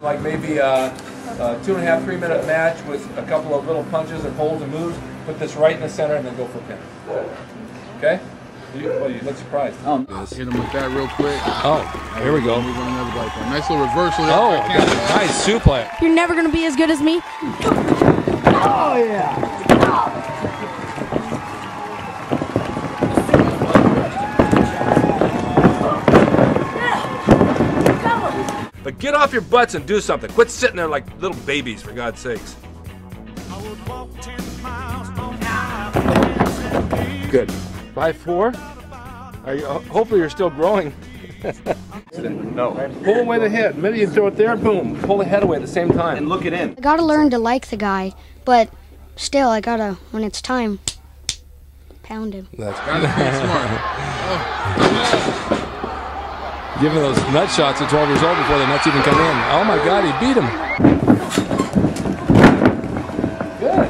Like maybe a 2.5, 3 minute match with a couple of little punches and holds and moves. Put this right in the center and then go for a pin. Okay? You look surprised. Hit him with that real quick. Oh, here we go. Move on another body part. Nice little reversal there. Oh, nice suplex. You're never going to be as good as me. Oh, yeah. But get off your butts and do something. Quit sitting there like little babies, for God's sakes. Good. 5'4". Are you? Hopefully you're still growing. No. Pull away the head. Maybe you throw it there, boom. Pull the head away at the same time. And look it in. I gotta learn to like the guy, but still, I gotta, when it's time, pound him. That's smart. Give him those nut shots at 12 years old before the nuts even come in. Oh my God, he beat him. Good.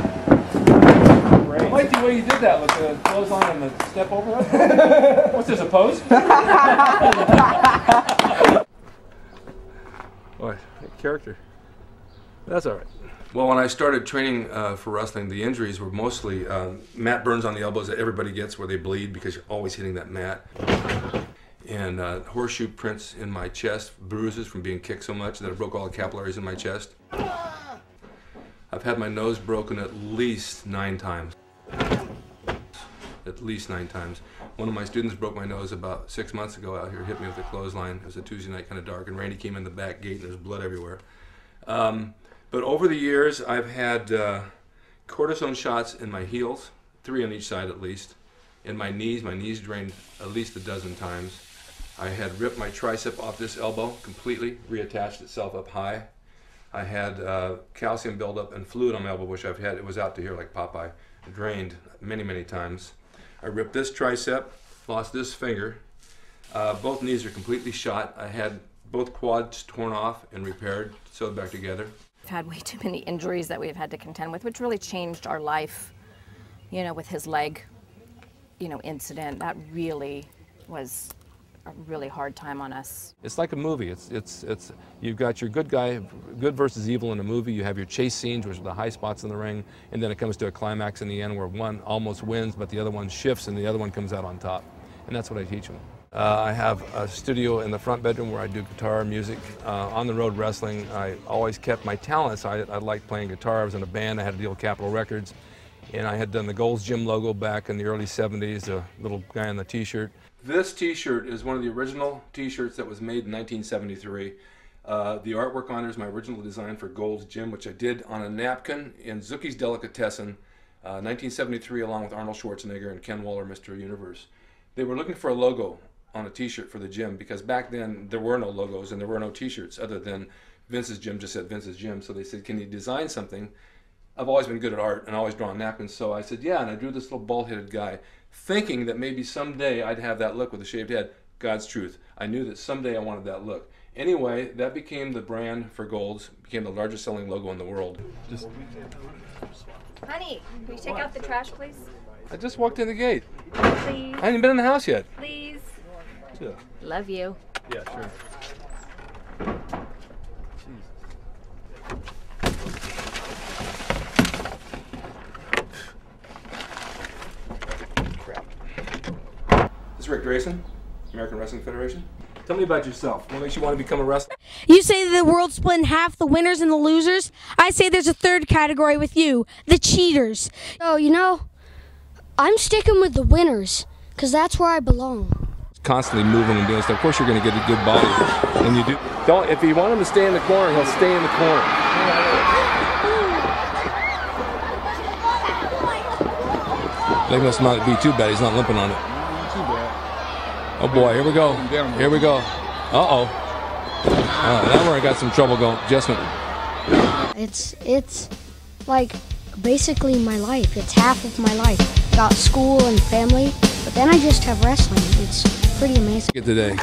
Great. I like the way you did that with the clothesline and the step over it. What's this, a pose? Boy, character. That's all right. Well, when I started training for wrestling, the injuries were mostly mat burns on the elbows that everybody gets where they bleed because you're always hitting that mat. And horseshoe prints in my chest, bruises from being kicked so much that I broke all the capillaries in my chest. I've had my nose broken at least 9 times. At least 9 times. One of my students broke my nose about 6 months ago out here, hit me with a clothesline. It was a Tuesday night, kind of dark, and Randy came in the back gate and there's blood everywhere. But over the years, I've had cortisone shots in my heels, 3 on each side at least. In my knees drained at least a dozen times. I had ripped my tricep off this elbow completely, reattached itself up high. I had calcium buildup and fluid on my elbow, which I've had, it was out to here like Popeye, drained many, many times. I ripped this tricep, lost this finger. Both knees are completely shot. I had both quads torn off and repaired, sewed back together. We've had way too many injuries that we've had to contend with, which really changed our life, you know, with his leg, you know, incident. That really was a really hard time on us. It's like a movie. It's you've got your good guy, good versus evil in a movie. You have your chase scenes, which are the high spots in the ring, and then it comes to a climax in the end where one almost wins, but the other one shifts and the other one comes out on top. And that's what I teach them. I have a studio in the front bedroom where I do guitar, music. On the road wrestling, I always kept my talents. I liked playing guitar. I was in a band. I had to deal with Capitol Records. And I had done the Gold's Gym logo back in the early 70s, the little guy on the t-shirt. This t-shirt is one of the original t-shirts that was made in 1973. The artwork on it is my original design for Gold's Gym, which I did on a napkin in Zucchi's Delicatessen, 1973, along with Arnold Schwarzenegger and Ken Waller, Mr. Universe. They were looking for a logo on a t-shirt for the gym because back then there were no logos and there were no t-shirts other than Vince's Gym just said Vince's Gym. So they said, can you design something? I've always been good at art and always drawn napkins, so I said, yeah, and I drew this little bald-headed guy, thinking that maybe someday I'd have that look with a shaved head. God's truth. I knew that someday I wanted that look. Anyway, that became the brand for Gold's, became the largest selling logo in the world. Honey, can you take out the trash, please? I just walked in the gate. Please. I haven't even been in the house yet. Please. Yeah. Love you. Yeah, sure. This is Rick Drasin, American Wrestling Federation. Tell me about yourself. What makes you want to become a wrestler? You say the world's split in half, the winners and the losers. I say there's a third category with you, the cheaters. So, you know, I'm sticking with the winners, because that's where I belong. Constantly moving and doing stuff. Of course you're going to get a good body when you do. Don't, if you want him to stay in the corner, he'll stay in the corner. They must not be too bad. He's not limping on it. Oh boy, here we go. Here we go. Uh-oh. That where I got some trouble going. Adjustment. It's like basically my life. It's half of my life. Got school and family, but then I just have wrestling. It's pretty amazing. Get today.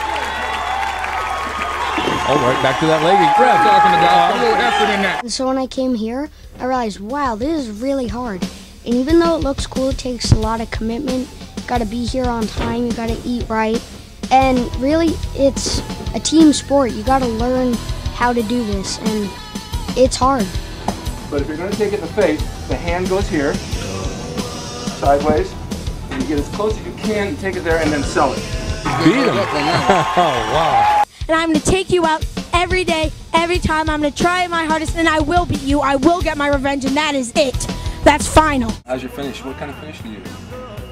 All right, back to that leg. Grab. Talking about a little effort in that. And so when I came here, I realized, wow, this is really hard. And even though it looks cool, it takes a lot of commitment. Got to be here on time. You got to eat right. And really, it's a team sport. You got to learn how to do this, and it's hard. But if you're going to take it in the face, the hand goes here, sideways, and you get as close as you can and take it there and then sell it. Beat him. Oh, wow. And I'm going to take you out every day, every time. I'm going to try my hardest, and I will beat you. I will get my revenge, and that is it. That's final. How's your finish? What kind of finish do you use?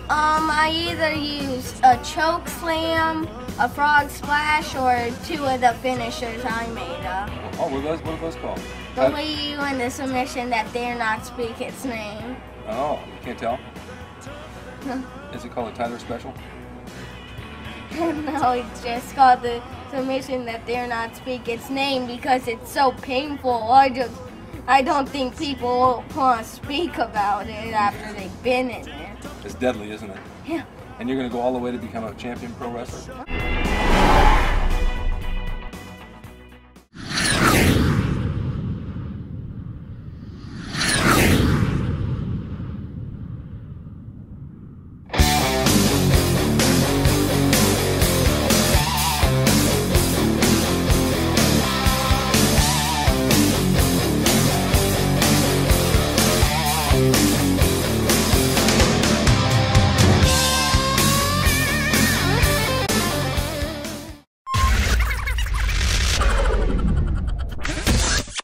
I either use a choke slam, a frog splash, or 2 of the finishers I made up. Oh, what are those called? The way you in the submission that dare not speak its name. Oh, you can't tell? Is it called a Tyler special? No, it's just called the submission that dare not speak its name because it's so painful. I don't think people want to speak about it after they've been in it. It's deadly, isn't it? Yeah. And you're going to go all the way to become a champion pro wrestler?